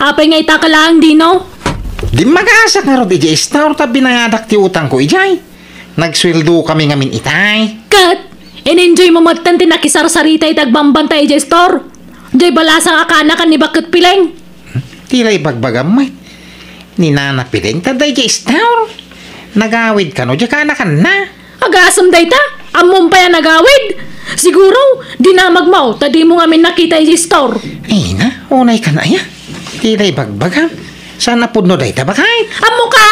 Apay nga ita ka lang, Dino. Di mag-asa nga ro, DJ Star, tabi nangadak ti utang ko, ijay. Nagsweldo kami ngamin itay. Kat, in-enjoy mo matan tinakisar-sarita itagbambantay, DJ Store. Jay balasang akana kan ni Bakit Pileng. Tila'y bagbagam, may. Ninanapiling ta, DJ Star. Nagawid ka no, di ka na. Agasam day ta, amon pa yan nagawid. Siguro, di na magmaw, tadi mo ngamin nakita, DJ Store. Ay na, unay ka na ya. Tila'y bagbagam. Sana pudno day ta bakay. Amo ka,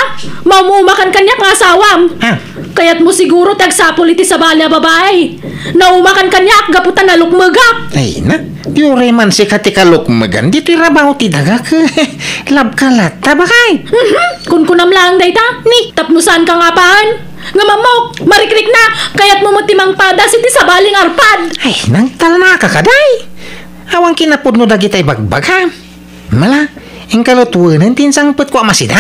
maumumakan kanya ng asawam. Ha? Kaya't mo siguro tagsapol iti sa balya babae. Naumakan kanya at gaputan na lukmagap. Ay na, di ore man si katikalok magan. Dito'y rabaw ti dagak. Lab ka lat, tabakay. Kunkunam lang day ta, ni tapnusan ka nga paan. Nga mamok, marikrik na, kaya't mumutimang padas iti sa baling arpad. Ay, nang talana ka kaday. Awang kinapudno dagitay bagbag ha. Mala, ang kalutuan tinsang put ko amasid ha.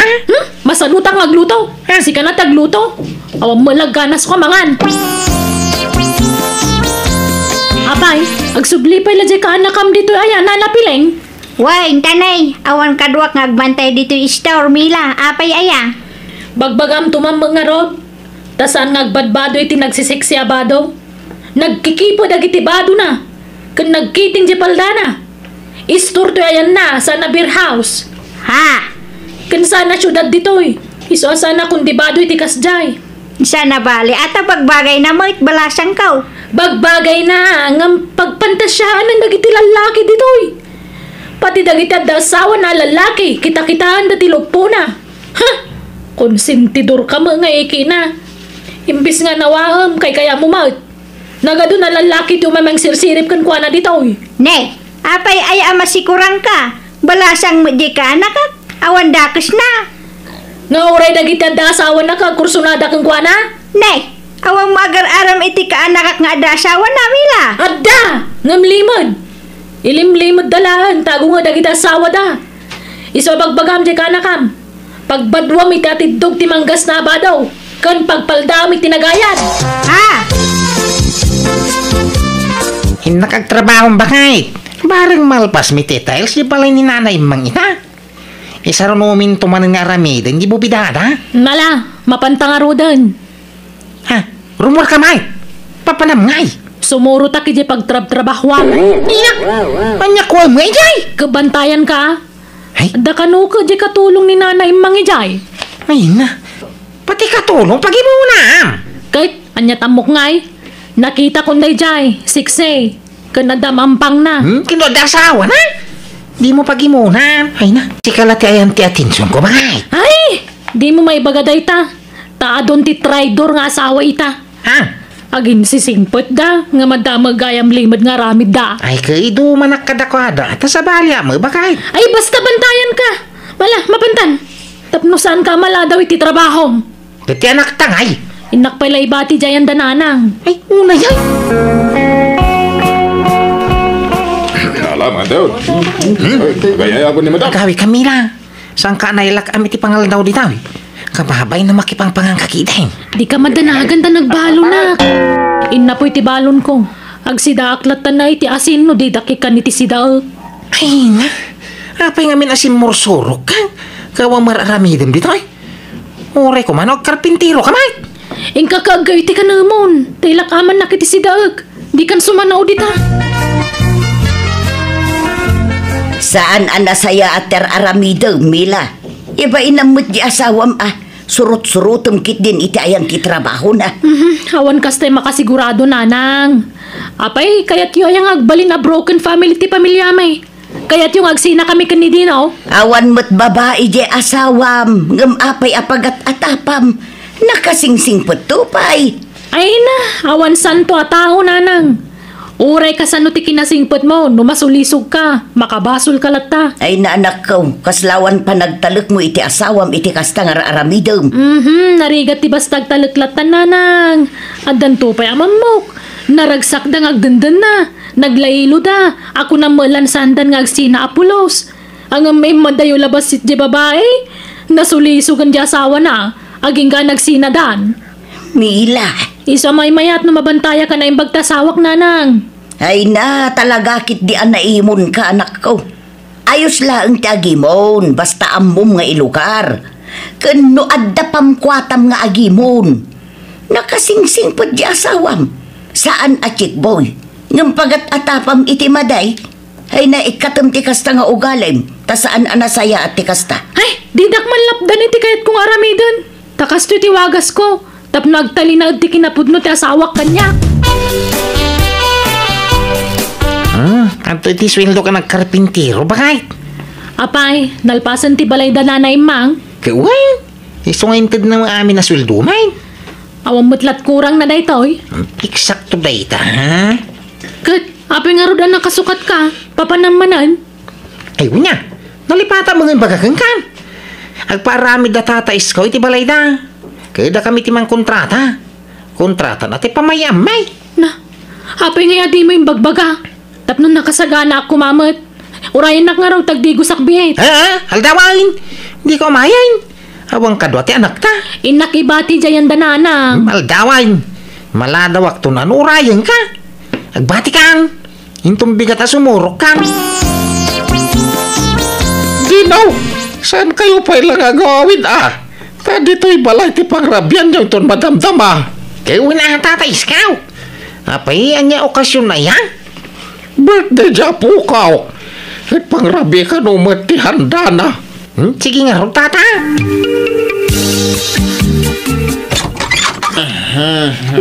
Masalutang agluto. Si ka na tagluto. Awang malaganas ko mangan. Apay, agsublipay la ka anakam dito ayan, nanapileng. Waing tanay, awan kaduak ngagbantay dito store Mila, apay aya. Bagbagam tumambang nga rod. Tasan ngagbadbado iti nagsisiksi abado. Nagkikipo dagiti bado na. Kan nagkiting di paldana. Isturto ayan na sa beer house. Ha? Kan sana syudad ditoy. Iso sana kung dibado iti kasjay. Sana bali, ata pagbagay na mo balasang kaw. Bagbagay na ngam pagpantasyahan ng dagiti lalaki ditoy. Pati dagiti dasawa na lalaki, kita-kitaan dati lupo na. Ha? Konsentidor ka mga iki na. Imbis nga nawaam kay kaya mo maut. Nagado na lalaki ti umamang sirsirip kan kuana ditoy. Ne, apay ay masikurang ka. Balasang di ka anak awan dakes na. Nga uray dagiti dasawa na kagkursunada kan kuana? Ne, awang magar-aram iti ka anak nga dasawa na Mila. Adda! Ngamlimod! Ilimlimod dalaan, tago nga dagiti asawa da. Iso bagbagam di ka anakam. Pagbadwam iti atidog ti manggas na abadaw. Kan pagpaldam iti nagayad. Ha? Hinakagtrabahong bakay. Barang malpas mi titles, di balay ni nanay mang ina. Isa ron uminto man nga aramid, hindi bubidada. Mala, mapantang arudan. Ha? Rumor ka may. Papanam ngay. Sumuro ta kiji pagtrab-trabahwam. Iyak! Anyak ko mo ijay! Kebantayan ka. Ay? Da kanu ka di katulong ni nanay mang ijay. Ay na. Pati katulong pagi mo na. Kahit anya tamok ngay. Nakita ko na ijay. Sikse. Kanadamampang na. Kinodasawa na. Di mo pagi mo na. Ay na. Sikalati ayan ti atensyon ko bakay. Ay! Di mo may bagaday ta. Taadon ti traidor nga asawa ita. Ha? Agin sisingpot da. Nga madamag gayam limad nga ramid da. Ay kay do manak kadakwada. At sa balya mo bakay. Ay basta bantayan ka. Wala, mapantan. Tapnusan ka mala daw iti trabahom. Dati anak tangay. Inak pala ibati jayan dananang. Ay, una yan. Alaman daw. Gaya ako ni madam. Gawi Camila. Saan ka nailak amit ipangal daw ditaw? Kababay na makipangpangang kakitain. Di ka madanagan ta nagbalo na. Inna po iti balon ko. Agsidaaklat ta na iti asin no di dakikan iti sidaak. Ay na. Apay ngamin asin morsurok ka. Kawang mararamidem dito ay. Ore ko man o karpintiro ka may. Ingka kaagay iti ka namon. Tailak aman na kiti sidaak. Di kan sumanaw dita. Saan anasaya ater aramido, Mila? Iba inamot di asawam surut-surutum kit din iti ayang kitrabaho na. Awan kastay makasigurado nanang. Apay, kayat yung ayang agbalin na broken family ti pamilya may. Kaya't yung agsina kami kanidino. Awan mo't babae di asawam, ngam apay apagat atapam. Nakasingsing patupay. Ay na, awan santo a tao nanang. Uray ka sa ti kinasingpot mo, numasulisog ka, makabasol ka lata. Ay na anak ko, kaslawan pa nagtalok mo iti asawam iti kastang aramidom. Narigat ti bastag taluklatan nanang. Adan tupay amamok. Naragsak da ngagdandan na. Naglaylo da. Ako na malan sandan nga agsina apulos. Ang may madayo labas si di babae. Nasulisugan di asawa na. Aging ka nagsinadan. Mila. Isa may mayat na mabantaya ka na imbagtasawak nanang. Ay na, talaga kit di anaimon ka anak ko. ayos lang ti agimon, basta ammom nga ilugar. Kano adda pamkwatam nga agimon. Nakasingsing po di asawam. Saan a chick boy? Ngam pagat atapam iti maday, ay na ikatam ti kasta nga ugalim, ta saan anasaya at ti kasta. Ay, didak man lapdan iti kayat kong aramidon. Takas to tiwagas ko. Tap nagtalinaad ti kinapudno ti asawak kanya. Kanto iti sweldo ka nagkarpintero, bakit? Apay, nalpasan ti balay da nanay mang. Kaway, isungintid na mga amin na sweldo, may. Awang mutlat kurang na daytoy. Eksakto dayta, ha? Kat, apay nga rodan nakasukat ka. Papanamanan. Ay, wala. Nalipata mga bagakang kan. Agparami da tatais ko, iti balay da. Kaya da kami timang kontrata. Kontrata na ti pamayam, may. Na, apay nga di mo yung bagbaga. Tapno nakasagana ako mamot. Urayan na nga raw tagdigo sakbihit. Ha? Haldawain. Di ko mayain. Awang kadwa ti anak ta. Inakibati dyan danana. Haldawain. Maladawak to na urayan ka. Agbati kang. Intong bigat na sumurok kang. Ginaw, saan kayo pa ilang agawin Ta dito'y balay ti pangrabyan yung ton madamdama. Kaya wala tatay iskaw. Apay, anya okasyon na yan? Birthday dya po kao. At pangrabi ka numot ti handa na. Sige nga ro, tata.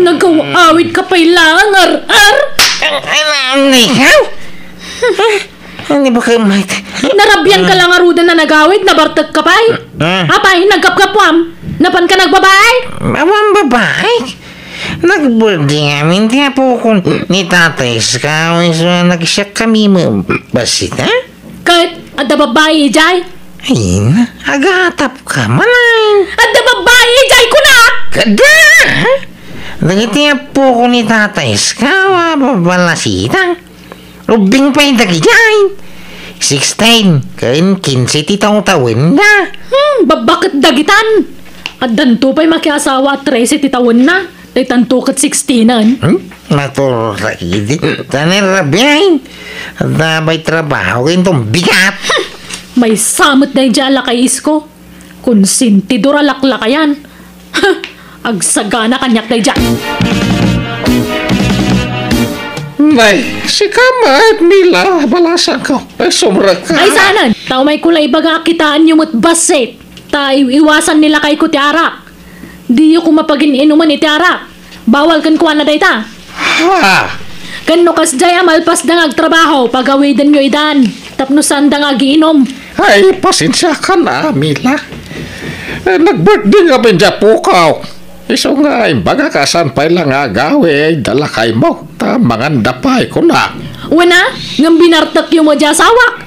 Nagawawit ka pa ilang, ar. Ang ikaw? Ano ba kayo, mate? Narabyan ka lang arudan na nagawit, nabartag ka pa'y. Apay, nagkapkapwam. Napan ka nagbabay? Awang babae? Nag-birthday namin, di po kung ni tatay iskaw. So, nag-siyak kami basit, ha? Kahit, adda babae, jay. Ay, agatap ka, manay. Adda babae, jay ko na! Kada! Nagitiya po ko ni tatay iskaw, babalasita. Rubing pa yung dagijay. 16, kain 15 titong tawin na. Babakit dagitan. Addan to pa'y makiasawa at 13 titawin na. Daytan to kat 16an. Naturaki, tanirabiyain. At nabay trabaho kayong bigat. May samot na yung jala kay isko. Konsintidor alaklakayan. Agsagana kanyak na dyan. Nay, si Kama at Mila, balasan ko. Ay, sumra ka. Ay sanan, tao may kulay baga kitaan yung basit. Tayo iwasan nila kay ko ti arak. Di ko mapagin-inuman iti arak. Bawal kan kuha na dayta. Ha? Kano kas jay amalpas da ngagtrabaho pagawidan nyo idan. Tapno sanda nga giinom. Ay, pasensya ka na, Mila. Nag-birthday nga ba dyan po kao? Iso nga, imbaga ka saan pa ilang agawi, dala kay mo. Manganda pa ko na. Wana, ngam binartak yung mo sawak.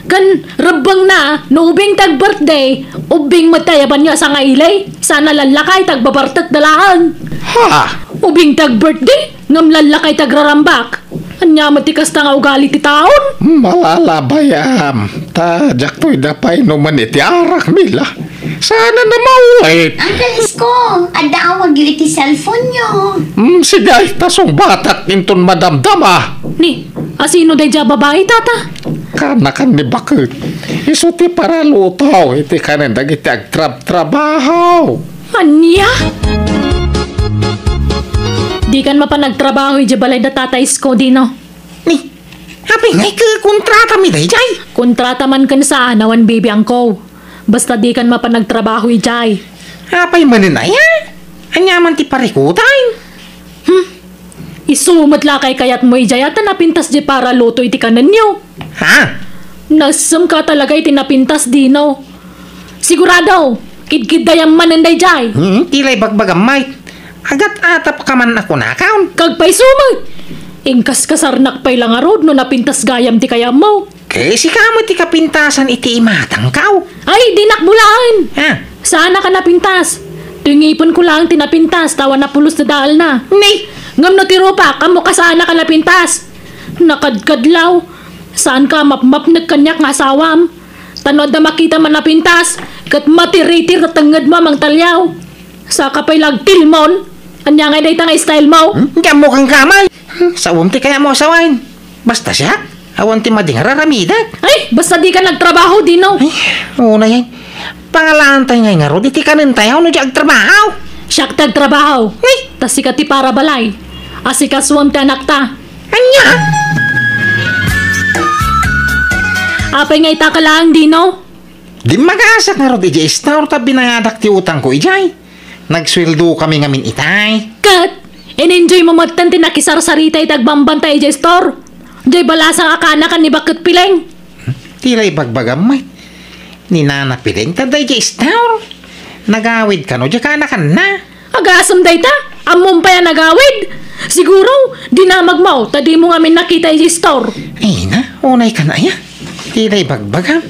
Kan rabang na, no ubing tag-birthday, ubing matayaban niya sa ngailay. Sana lalakay tag-babartak dalahan. Ha? Ubing tag-birthday, ngam lalakay tag-rarambak. Anya matikas na nga ugali ti taon. Malalabayam. Tadyak to'y dapay naman iti arak, Mila. Sana na maulit. Uncle Isko, adda awag yung iti cellphone nyo. Sige, tasong batak inton madamdama. Ni, asino day dya babae tata? Kanakan ni bakit. Iso ti para lutaw. Iti kanan dagiti agtrab-trabaho. Anya? Di kan mapanagtrabaho yung balay da tata Isko dino. Ni, habi ngay ka kontrata mi day, jay. Kontrata man kan sa anawan baby angko. Basta di kan mapanagtrabaho ijay. Hapay maninaya. Anyaman ti parikutan. Isumot la kay kayat mo ijay at napintas di para luto iti kanan nyo. Ha? Nasam ka talaga iti napintas dino. Sigurado, kidkid dayang mananday jay. Tilay bagbagam, mate. Agat atap ka man ako nakaon. Kagpay sumot. Ingkas kasarnak pay lang arod no napintas gayam ti kayam mo. Kaya si kamo ti kapintasan iti imatang kao. Ay, di nakbulaan. Ha? Sana ka napintas? Tingipon ko lang tinapintas, tawa na pulos na dahil na. Ni, Ngam no tiro pa, kamo ka sana ka napintas. Nakadkadlaw. Saan ka mapmap nagkanyak nga asawam? Tanod na makita man napintas, kat matiritir na tangad mo mang talyaw. Saka pa'y lagtilmon. Anya nga day nga style mo. diyan mo kang kamay. Sa umti kaya mo asawain. Basta siya. Awan ti mading raramidat. Ay, basta di ka nagtrabaho, Dino. Ay, una yan. Pangalaan tayo nga ro, di ti kanin tayo, no di agtrabaho. Siyak tagtrabaho. Ay, Tas ka ti para balay. Asikaswam ti anak ta. anya? Apay nga itakalaan, Dino. Di mag-asa nga ro, di jay store ta binangadak ti utang ko, ijay. Nagsweldo kami ngamin itay. Kat, in-enjoy mo matan ti nakisarsaritay tagbambantay jay store. Jay balasang akana kan ni Bakit Pileng. Tila ibagbagam may. Ni Nana Piling, taday jay store. Nagawid ka no, di ka na. Agasam day ta, amom pa yan nagawid. Siguro, di na magmaw, tadi mo ngamin nakita jay store. Ay na, unay ka na ya. Tila ibagbagam.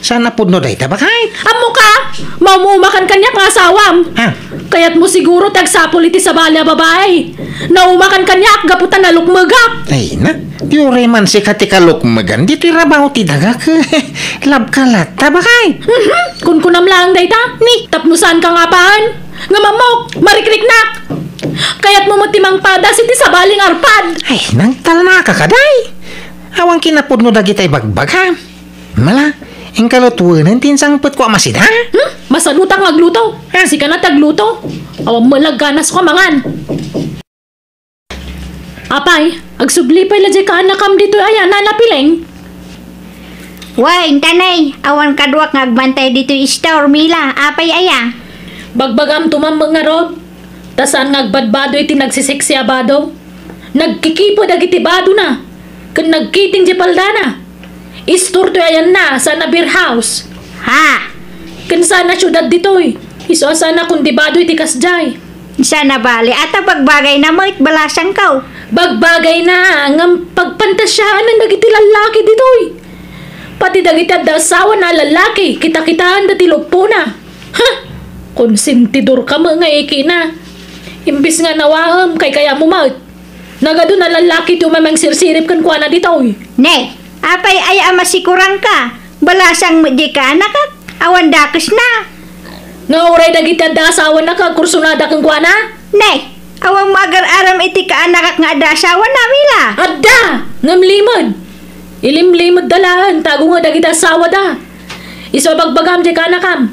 Sana pudno day ta bakay. Amo ka, maumumakan kanya ng asawam. Ha? Kaya't mo siguro tagsapol iti sa balya babae. Naumakan kanya, gaputan na lukmagak. Ay na, di man si katikalok magan, di tirabaho ti dagak. Lab ka lata bakay. Kun kunam lang day ta, ni, tapnusan ka nga paan. Nga mamok, marikriknak. Kaya't mo matimang padas iti sa baling arpad. Ay, nang talana ka kaday. Awang kinapudno dagitay bagbagam. Mala, ang kalutuanan tinsang put ko amasida. Masalutang agluto. Kasi ka na tagluto. Awang malaganas ko mangan. Apay, agsublipay la jay ka anakam dito ayan nanapileng. Way, tanay, awan kadwak ngagbantay dito store Mila, apay aya. Bagbagam tumambang nga rod. Tasan ngagbadbado iti nagsisiksi abado. Nagkikipo dagiti bado na. Kan nagkiting di paldana. Istor to ayan na sa beer house. Ha, Kan sana syudad ditoy. Iso sana kung dibado iti kasjay. sana bali, ata bagbagay na mo balasang kaw. Bagbagay na ngam pagpantasyahan ng dagiti lalaki ditoy. Pati dagiti dasawa na lalaki, kita-kitaan dati lupo na. Ha? Konsentidor ka mga na. Imbis nga nawaam kay kaya mo maut. Nagado na lalaki ti umamang sirsirip kan kuana ditoy. Ne, apay aya masikurang ka. Balasang di ka anak awan dakes na. Nga uray dagiti dasawa na kagkursunada kan kuana. Ne, awang magar-aram iti ka anak nga adasawa na Mila. Adda! Ngam limod! Ilimlimod dalaan, tago nga dagita asawa da. Iso bagbagam di kanakam.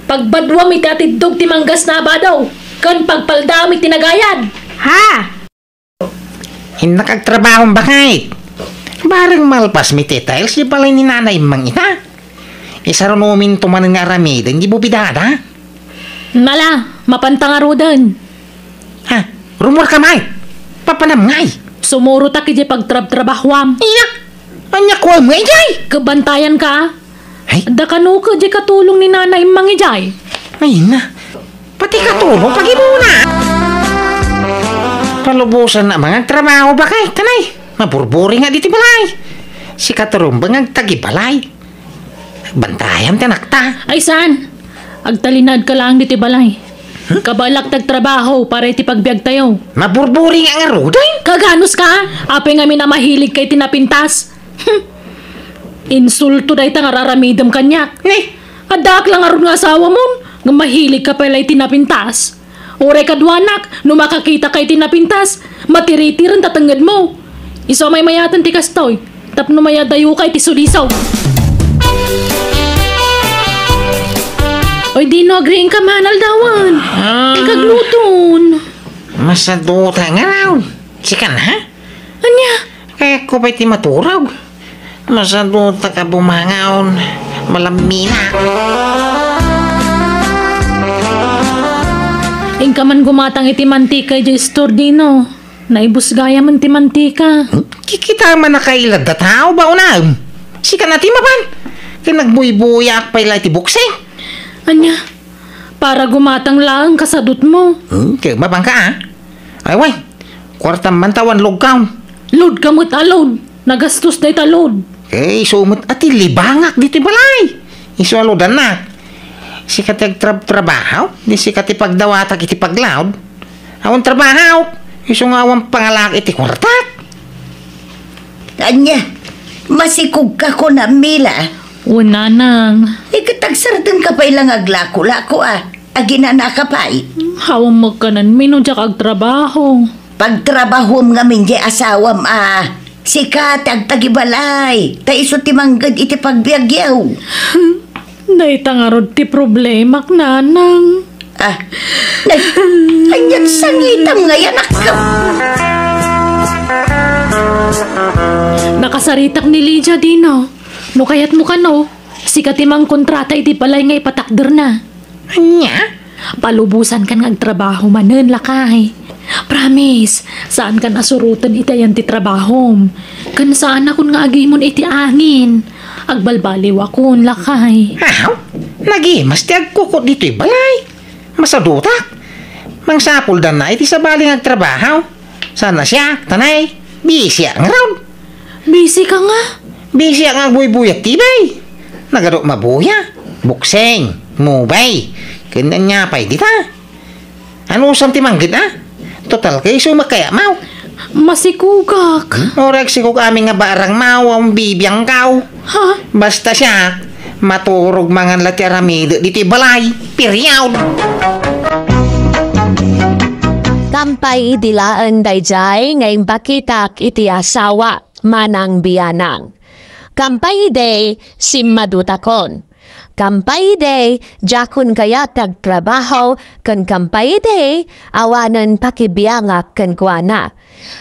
Pagbadwam iti atidog ti manggas na abadaw. Kan pagpaldam iti nagayad. Ha, Nakagtrabaho bakay. Barang malpas mi details di balay ni nanay mang ina. Isa ron umin tumanan nga ramidan di bubidada. Mala, mapantang arudan. Ha? Rumor ka may. Papanam ngay. Sumuro ta kiti pagtrab-trabahwam. Iyak. Anya ko mo ijay. Kebantayan ka. Ay, Da kanu ka di katulong ni nanay mang ijay. ay na. Pati katulong pag-ibuna. Palubusan na mga trabaho ba kay? Tanay, maburburi nga diti balay. Si katurumbang ang tagibalay. Bantayan tinakta. Ay san? Agtalinad ka lang diti balay. Kabalak tagtrabaho para iti pagbiag tayo. Maburburi nga nga ruday. Kaganos ka? Apay nga minamahilig kay tinapintas. Insulto day ta nga raramidam kanyak. Ni, Adak lang aron nga asawa mo. Nga mahilig ka pala tinapintas. Oray kadwanak, no makakita kay tinapintas, matiritiran tatangad mo. Iso may mayatan ti kastoy, tapno mayadayo kay ti sulisaw. Oy, di no agreeing ka manal dawan. Ikagluton. masaduta nga raw. Sikan ha? Anya? Kaya ko pa'y ti maturag. Masaduta ka bumangaon. Malamina. Ingka man gumatang iti mantika di store dino. Naibus gaya man ti mantika. Kikita man na kailad da tao ba unam? Sikan na ti mapan. Kaya nagbuy-buyak pa'y ti bukseng. Anya? Para gumatang lang kasadot mo. Kaya mabang ka ha? Ay way, kwartam man tawan logkaon. Load ka mo't alod. Nagastos na italod. Eh, sumot ati libangak dito balay. Isualodan na. Si katag trabaho, di si kati pagdawatak iti paglaod. Awan trabaho, iso nga awan pangalak iti kwartat. Anya, masikog ka ko na Mila. Una nang. Ikatagsardan ka pa ilang aglako-lako Agina ka pa Hawang magkanan minudyak ag trabaho. Pagtrabahom nga min di asawam Sikat ag tagibalay. Ta iso ti manggad iti pagbiagyaw. Naitangarod ti problema, nanang. Anyat sangitam nga yanak ka. Nakasaritak ni Lydia dino. No kayat mo ka no, sikat imang kontrata iti palay nga ipatakder na. Anya? Palubusan kan ngagtrabaho manen lakay. Promise, saan kan asurutan itayan ti trabahom. Kan saan akon nga agimon iti angin. Agbalbaliw akon lakay. Aw, nagimas ti agkukot dito'y balay. Masadutak. Mangsapul dan na iti sa baling agtrabaho. Sana siya, tanay, busy ang raw. Busy ka nga. Busy ang agbuy-buyat tibay. Nagadok mabuya, bukseng, mubay. Ganyan nga pa'y dita. Ano usam ti manggit Total kayo sumakaya mau. Masikugak. Orag sikog aming nga barang mau ang bibiyang kaw. Ha? Basta siya, maturog mangan lati aramid diti balay. Period. Kampay dilaan dayjay ngayong bakitak iti asawa manang biyanang. Kampay day simmadutakon. Kampay day jakun kaya tagtrabaho kan kampay day awanan pakibiyangak kan kuana.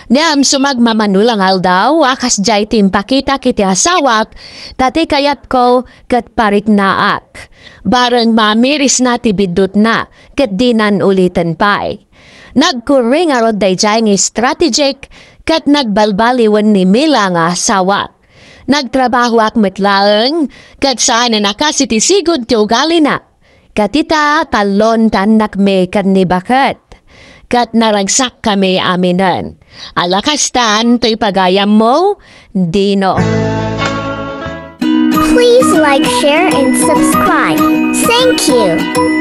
Niam sumagmamanulang aldaw akas jay timpakita kiti asawak tati kayat ko kat parik naak. Barang mamiris na tibidut na kat dinan ulitan pa'y. Nagkuring arod dayjay ng strategic kat nagbalbaliwan ni Mila nga asawak. Nagtrabaho ak metlaeng kat saan na nakasitisigod ti ugali na. Katita talon tanak me kan ni bakat. Kat naragsak kami aminan. Alakastan to'y pagayam mo, Dino. Please like, share, and subscribe. Thank you.